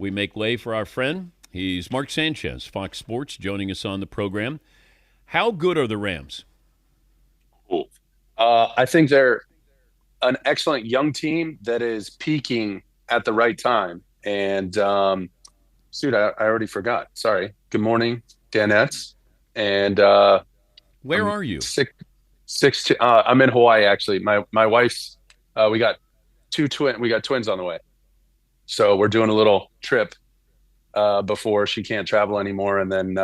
We make way for our friend. He's Mark Sanchez, Fox Sports, joining us on the program. How good are the Rams? Cool. I think they're an excellent young team that is peaking at the right time. And I already forgot. Sorry. Good morning, Danettes. And Where I'm are you? I'm in Hawaii actually. My wife's we got we got twins on the way. So we're doing a little trip before she can't travel anymore, and then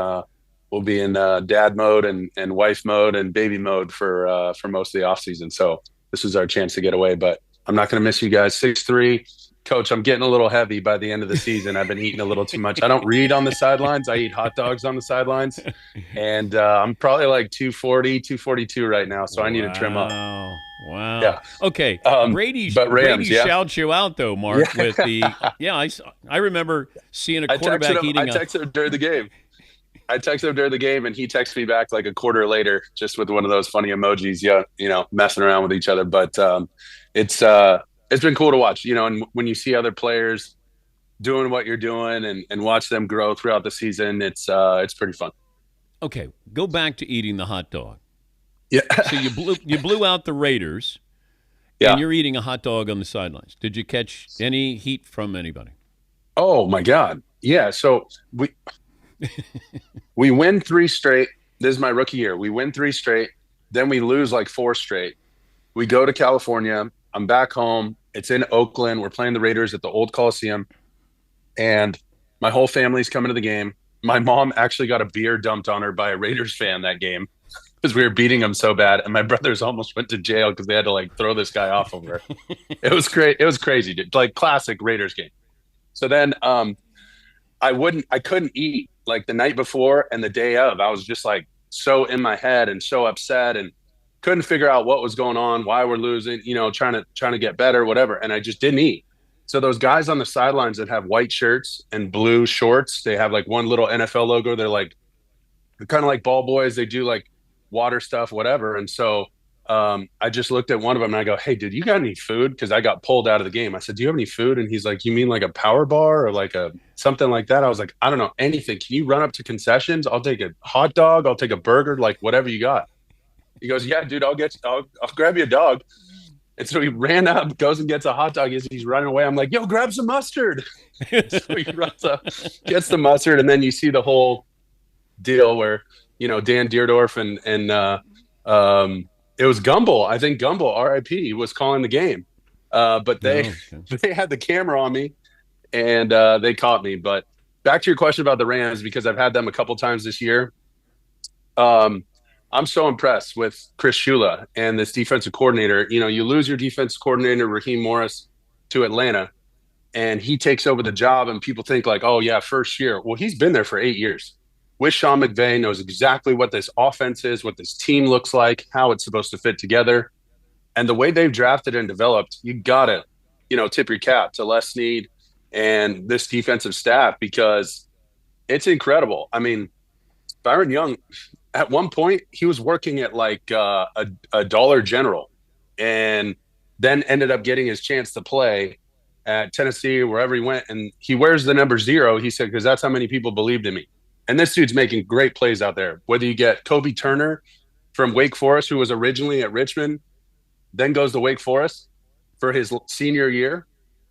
we'll be in dad mode and wife mode and baby mode for most of the off season. So this is our chance to get away. But I'm not going to miss you guys. 6'3", Coach. I'm getting a little heavy by the end of the season. I've been eating a little too much. I don't read on the sidelines. I eat hot dogs on the sidelines, and I'm probably like 240, 242 right now. So I need to trim up. Wow. Yeah. Okay. But Brady Rams, yeah. shouts you out though, Mark. Yeah. With the I remember seeing a I quarterback texted him. I eating a. texted him during the game. And he texted me back like a quarter later, just with one of those funny emojis. Yeah, messing around with each other. But it's it's been cool to watch. And when you see other players doing what you're doing and watch them grow throughout the season, it's pretty fun. Okay, go back to eating the hot dog. Yeah, So you blew out the Raiders, and yeah. you're eating a hot dog on the sidelines. Did you catch any heat from anybody? Oh my God, yeah. So we win three straight. This is my rookie year. We win three straight, then we lose like four straight. We go to California. I'm back home. It's in Oakland. We're playing the Raiders at the old Coliseum, and my whole family's coming to the game. My mom actually got a beer dumped on her by a Raiders fan that game because we were beating them so bad, and my brothers almost went to jail because they had to like throw this guy off of her. It was great. It was crazy, dude. Like classic Raiders game. So then I couldn't eat like the night before and the day of. I was just like so in my head and so upset and couldn't figure out what was going on, why we're losing, trying to get better, whatever. And I just didn't eat. So those guys on the sidelines that have white shirts and blue shorts, they have like one little NFL logo. They're kind of like ball boys. They do like water stuff, whatever. And so I just looked at one of them and I go, "Hey, dude, you got any food?" Because I got pulled out of the game. I said, "Do you have any food?" And he's like, "You mean like a power bar or like a something like that?" I was like, "I don't know, anything. Can you run up to concessions? I'll take a hot dog. I'll take a burger, like whatever you got." He goes, "Yeah, dude, I'll grab you a dog." And so he ran up, goes and gets a hot dog as he's running away. I'm like, "Yo, grab some mustard." So he runs up, gets the mustard, and then you see the whole deal where Dan Deerdorf and it was Gumble. I think Gumble, R.I.P., was calling the game. But they they had the camera on me and they caught me. But back to your question about the Rams, because I've had them a couple times this year. I'm so impressed with Chris Shula and this defensive coordinator. You lose your defensive coordinator, Raheem Morris, to Atlanta, and he takes over the job, and people think like, "Oh yeah, first year." Well, he's been there for 8 years. With Sean McVay, knows exactly what this offense is, what this team looks like, how it's supposed to fit together. And the way they've drafted and developed, you gotta, tip your cap to Les Snead and this defensive staff because it's incredible. I mean, Byron Young, at one point, he was working at like a Dollar General and then ended up getting his chance to play at Tennessee, wherever he went. And he wears the number 0, he said, because that's how many people believed in me. And this dude's making great plays out there. Whether you get Kobe Turner from Wake Forest, who was originally at Richmond, then goes to Wake Forest for his senior year.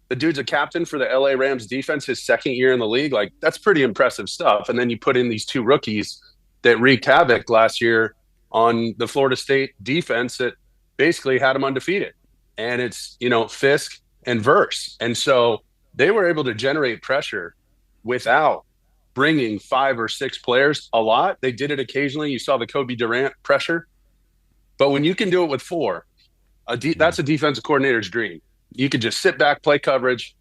The dude's a captain for the LA Rams defense, his second year in the league. Like, that's pretty impressive stuff. And then you put in these two rookies that wreaked havoc last year on the Florida State defense that basically had them undefeated. And it's, Fisk and Verse. And so they were able to generate pressure without bringing 5 or 6 players a lot. They did it occasionally. You saw the Kobe Durant pressure. But when you can do it with 4, that's a defensive coordinator's dream. You could just sit back, play coverage,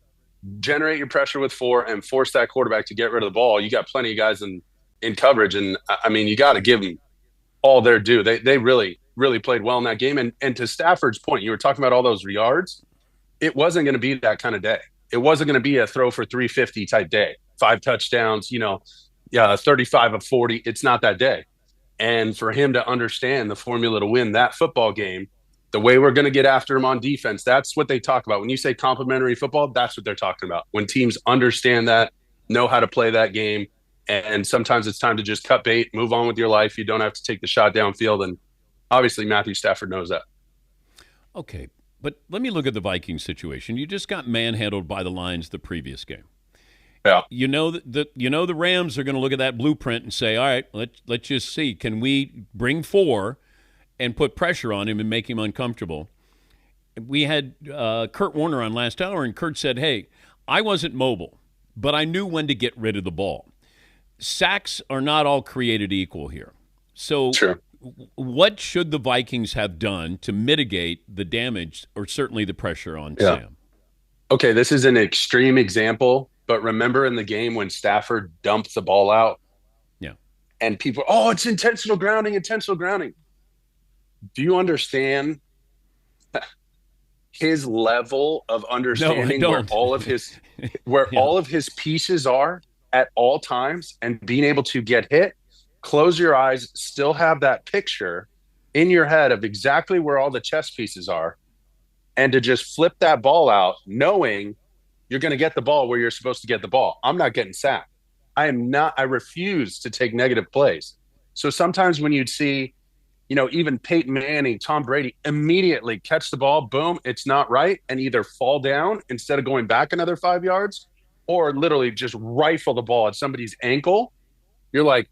generate your pressure with 4, and force that quarterback to get rid of the ball. You got plenty of guys in coverage. And, I mean, you got to give them all their due. They really, really played well in that game. And to Stafford's point, you were talking about all those yards. It wasn't going to be that kind of day. It wasn't going to be a throw for 350 type day. 5 touchdowns, 35 of 40. It's not that day. And for him to understand the formula to win that football game, the way we're going to get after him on defense, that's what they talk about. When you say complimentary football, that's what they're talking about. When teams understand that know how to play that game. And sometimes it's time to just cut bait, move on with your life. You don't have to take the shot downfield. And obviously, Matthew Stafford knows that. Okay, but let me look at the Vikings situation. You just got manhandled by the Lions the previous game. Yeah. You know the Rams are going to look at that blueprint and say, all right, let's just see. Can we bring four and put pressure on him and make him uncomfortable? We had Kurt Warner on last hour, and Kurt said, hey, I wasn't mobile, but I knew when to get rid of the ball. Sacks are not all created equal here. So Sure. what should the Vikings have done to mitigate the damage or certainly the pressure on Yeah. Sam? Okay, this is an extreme example, but remember in the game when Stafford dumped the ball out Yeah. and people, oh, it's intentional grounding, intentional grounding. Do you understand his level of understanding No, I where don't. all of his where Yeah. all of his pieces are at all times and being able to get hit, close your eyes, still have that picture in your head of exactly where all the chess pieces are, and to just flip that ball out knowing you're going to get the ball where you're supposed to get the ball. I'm not getting sacked. I refuse to take negative plays. So sometimes when you'd see, even Peyton Manning, Tom Brady immediately catch the ball, boom, it's not right, and either fall down instead of going back another 5 yards or literally just rifle the ball at somebody's ankle. You're like,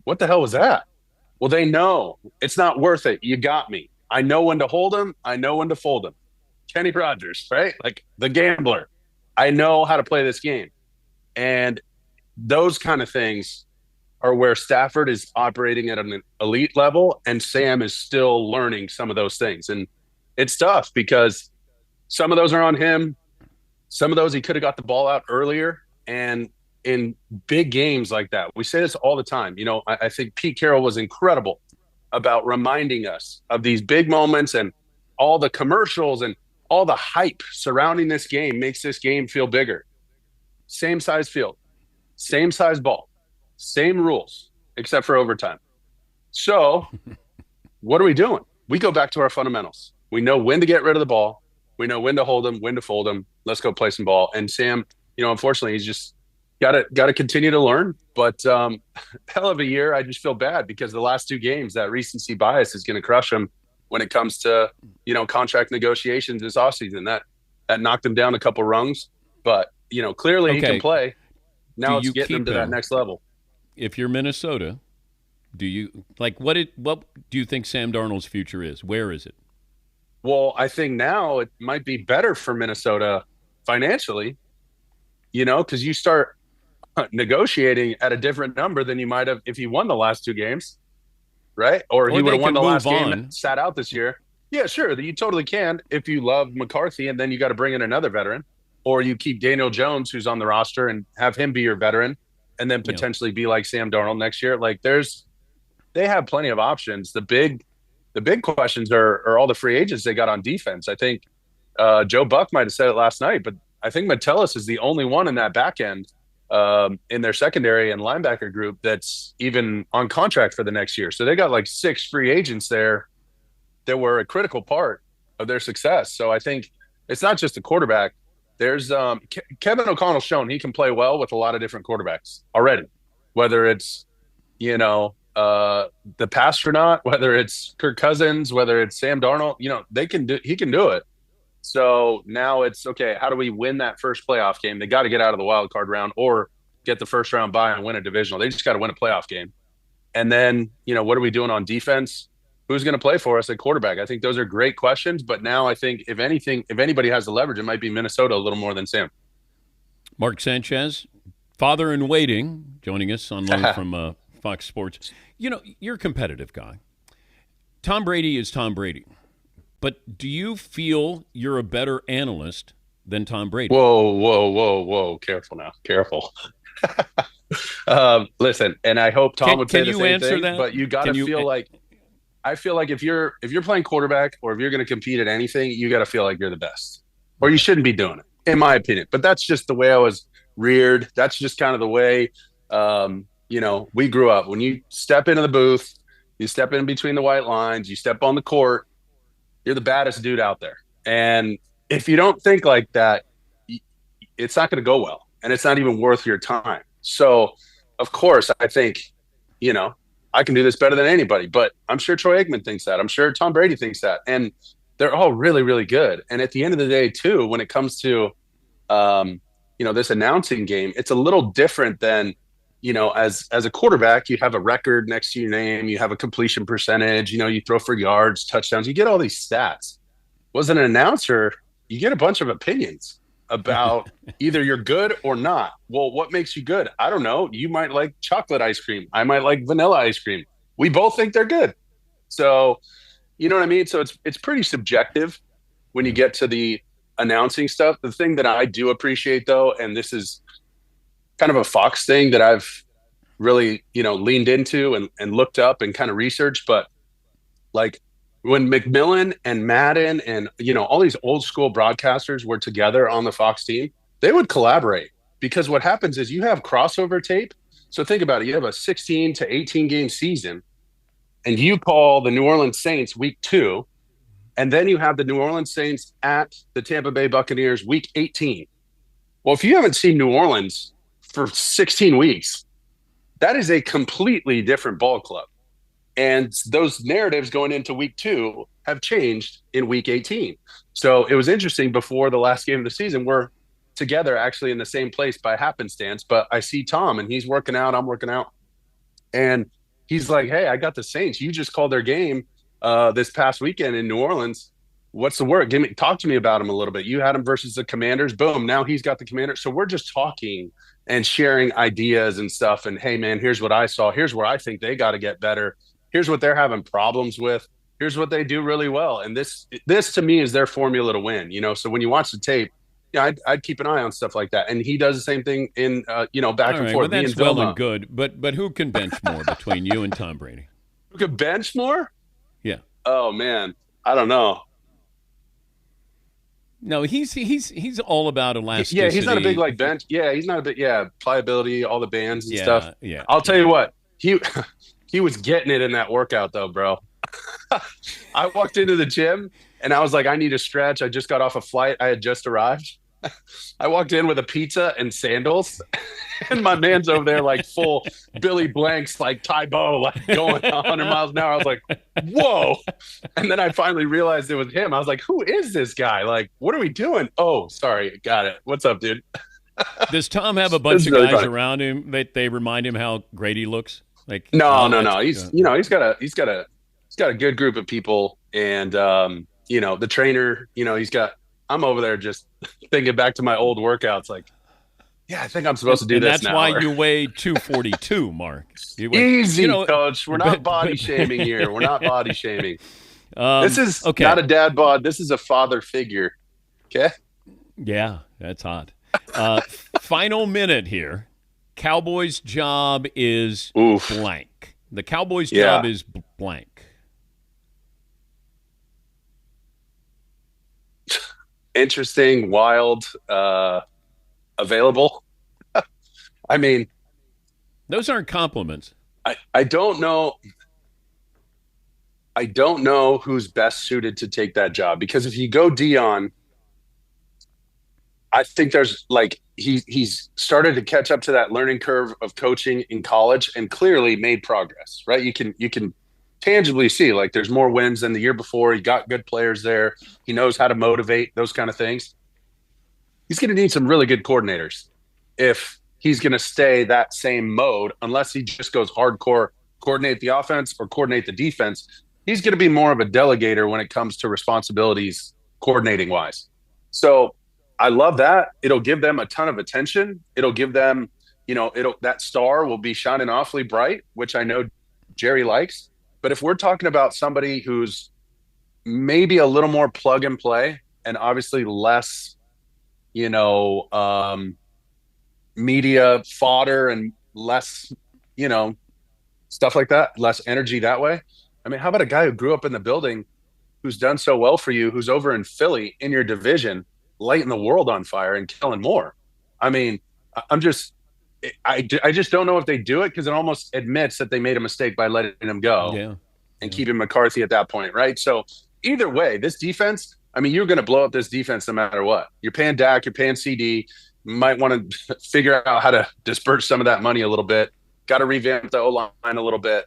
what the hell was that? Well, they know it's not worth it. You got me. I know when to hold them. I know when to fold them. Kenny Rogers, right? Like the gambler. I know how to play this game. And those kind of things are where Stafford is operating at an elite level and Sam is still learning some of those things. And it's tough because some of those are on him. Some of those he could have got the ball out earlier. And in big games like that, we say this all the time. I think Pete Carroll was incredible about reminding us of these big moments, and all the commercials and all the hype surrounding this game makes this game feel bigger. Same size field, same size ball, same rules, except for overtime. So what are we doing? We go back to our fundamentals. We know when to get rid of the ball. We know when to hold them, when to fold them. Let's go play some ball. And Sam, unfortunately, he's just got to continue to learn. But hell of a year. I just feel bad because the last two games, that recency bias is going to crush him when it comes to, contract negotiations this offseason. That knocked him down a couple rungs. But, clearly he can play. Now it's getting him to that next level. If you're Minnesota, do you what do you think Sam Darnold's future is? Where is it? Well, I think now it might be better for Minnesota financially, because you start negotiating at a different number than you might have if he won the last two games, right? Or he would have won the last game and sat out this year. Yeah, sure. You totally can if you love McCarthy, and then you got to bring in another veteran. Or you keep Daniel Jones, who's on the roster, and have him be your veteran, and then potentially be like Sam Darnold next year. Like they have plenty of options. The big questions are all the free agents they got on defense. I think Joe Buck might have said it last night, but I think Metellus is the only one in that back end in their secondary and linebacker group that's even on contract for the next year. So they got like 6 free agents there that were a critical part of their success. So I think it's not just the quarterback. There's Kevin O'Connell's shown he can play well with a lot of different quarterbacks already, whether it's, the pastronaut, whether it's Kirk Cousins, whether it's Sam Darnold, he can do it. So now it's okay. How do we win that first playoff game? They got to get out of the wild card round or get the first round bye and win a divisional. They just got to win a playoff game. And then, what are we doing on defense? Who's going to play for us at quarterback? I think those are great questions. But now I think if anybody has the leverage, it might be Minnesota a little more than Sam. Mark Sanchez, father in waiting, joining us on loan from Fox Sports. You're a competitive guy. Tom Brady is Tom Brady. But do you feel you're a better analyst than Tom Brady? Whoa. Careful now. Careful. Listen, and I hope Tom would say the same thing, but you got to feel like – I feel like if you're playing quarterback or if you're going to compete at anything, you got to feel like you're the best, or you shouldn't be doing it, in my opinion. But that's just the way I was reared. That's just kind of the way, we grew up. When you step into the booth, you step in between the white lines, you step on the court, you're the baddest dude out there. And if you don't think like that, it's not going to go well. and it's not even worth your time. So, of course, I think, you know, I can do this better than anybody. But I'm sure Troy Aikman thinks that. I'm sure Tom Brady thinks that. And they're all really, really good. And at the end of the day, too, when it comes to, this announcing game, it's a little different than, as a quarterback, you have a record next to your name, you have a completion percentage, you throw for yards, touchdowns, you get all these stats. Was an announcer, you get a bunch of opinions about either you're good or not. Well, what makes you good? I don't know. You might like chocolate ice cream. I might like vanilla ice cream. We both think they're good. So, you know what I mean? So it's pretty subjective when you get to the announcing stuff. The thing that I do appreciate though, and this is kind of a Fox thing that I've really, leaned into and looked up and kind of researched, but like when McMillan and Madden and all these old school broadcasters were together on the Fox team, they would collaborate because what happens is you have crossover tape. So think about it. You have a 16 to 18 game season and you call the New Orleans Saints week 2, and then you have the New Orleans Saints at the Tampa Bay Buccaneers week 18. Well, if you haven't seen New Orleans for 16 weeks, that is a completely different ball club. And those narratives going into week 2 have changed in week 18. So it was interesting before the last game of the season, we're together actually in the same place by happenstance, but I see Tom and he's working out, I'm working out. And he's like, hey, I got the Saints. You just called their game this past weekend in New Orleans. What's the word? Talk to me about him a little bit. You had him versus the Commanders. Boom. Now he's got the Commanders. So we're just talking and sharing ideas and stuff. And hey, man, here's what I saw. Here's where I think they got to get better. Here's what they're having problems with. Here's what they do really well. And this to me is their formula to win, So when you watch the tape, I'd keep an eye on stuff like that. And he does the same thing in, back All and right, forth. well, that's well and good. But who can bench more between you and Tom Brady? Who could bench more? Yeah. Oh, man. I don't know. No, he's all about elasticity. Yeah, he's not a big bench. Yeah, he's not a big pliability, all the bands and stuff. Yeah. I'll tell you what, he was getting it in that workout though, bro. I walked into the gym and I was like, I need a stretch. I just got off a flight. I had just arrived. I walked in with a pizza and sandals, and my man's over there like full Billy Blanks, like Tybo, like going 100 miles an hour. I was like, whoa. And then I finally realized it was him. I was like, who is this guy? Like, what are we doing? Oh, sorry. Got it. What's up, dude? Does Tom have a bunch of really guys around him that they remind him how great he looks? Like, no. He's he's got a good group of people, and the trainer, I'm over there just thinking back to my old workouts, like, yeah, I think I'm supposed to do this now. That's why you weigh 242, Mark. Easy, Coach. We're not body shaming here. We're not body shaming. This is not a dad bod. This is a father figure. Okay? Yeah, that's hot. Final minute here. Cowboys' job is blank. The Cowboys' job is blank. Interesting, wild, available. I mean, those aren't compliments. I don't know. I don't know who's best suited to take that job, because if you go Dion, I think there's he's started to catch up to that learning curve of coaching in college and clearly made progress, right? You can tangibly see there's more wins than the year before. He got good players there. He knows how to motivate, those kind of things. He's going to need some really good coordinators if he's going to stay that same mode, unless he just goes hardcore, coordinate the offense or coordinate the defense. He's going to be more of a delegator when it comes to responsibilities coordinating wise. So I love that. It'll give them a ton of attention. It'll give them, that star will be shining awfully bright, which I know Jerry likes. But if we're talking about somebody who's maybe a little more plug and play and obviously less, media fodder and less, stuff like that, less energy that way. I mean, how about a guy who grew up in the building, who's done so well for you, who's over in Philly in your division, lighting the world on fire and killing more? I mean, I just don't know if they do it, because it almost admits that they made a mistake by letting him go and keeping McCarthy at that point, right? So either way, this defense, I mean, you're going to blow up this defense no matter what. You're paying Dak, you're paying CD, Might want to figure out how to disperse some of that money a little bit. Got to revamp the O-line a little bit.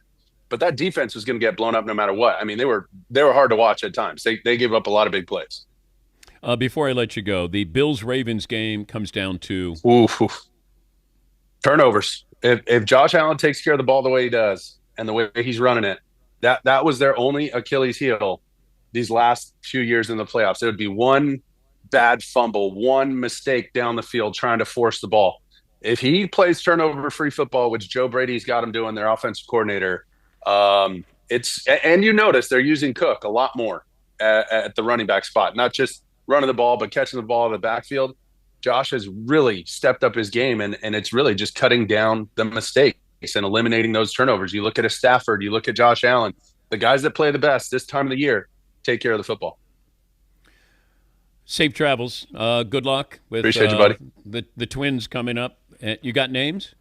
But that defense was going to get blown up no matter what. I mean, they were hard to watch at times. They gave up a lot of big plays. Before I let you go, the Bills-Ravens game comes down to turnovers. If Josh Allen takes care of the ball the way he does and the way he's running it, that was their only Achilles heel these last few years in the playoffs. It would be one bad fumble, one mistake down the field trying to force the ball. If he plays turnover-free football, which Joe Brady's got him doing, their offensive coordinator, and you notice they're using Cook a lot more at the running back spot, not just running the ball, but catching the ball in the backfield. Josh has really stepped up his game, and it's really just cutting down the mistakes and eliminating those turnovers. You look at a Stafford, you look at Josh Allen, the guys that play the best this time of the year take care of the football. Safe travels. Good luck with Appreciate you, buddy. The Twins coming up. You got names?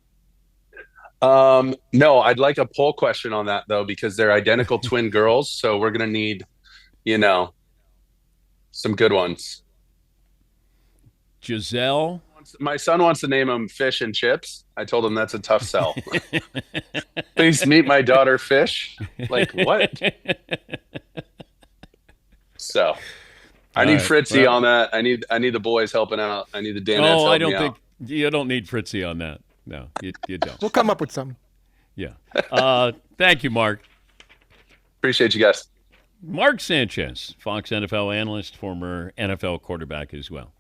No, I'd like a poll question on that, though, because they're identical twin girls. So we're going to need, some good ones. Giselle? My son wants to name them Fish and Chips. I told him that's a tough sell. Please meet my daughter Fish. Like, what? So I need Fritzy on that. I need the boys helping out. I need the Danettes helping I don't think out. you don't need Fritzy on that. No, you don't. We'll come up with some. Yeah. Thank you, Mark. Appreciate you guys. Mark Sanchez, Fox NFL analyst, former NFL quarterback as well.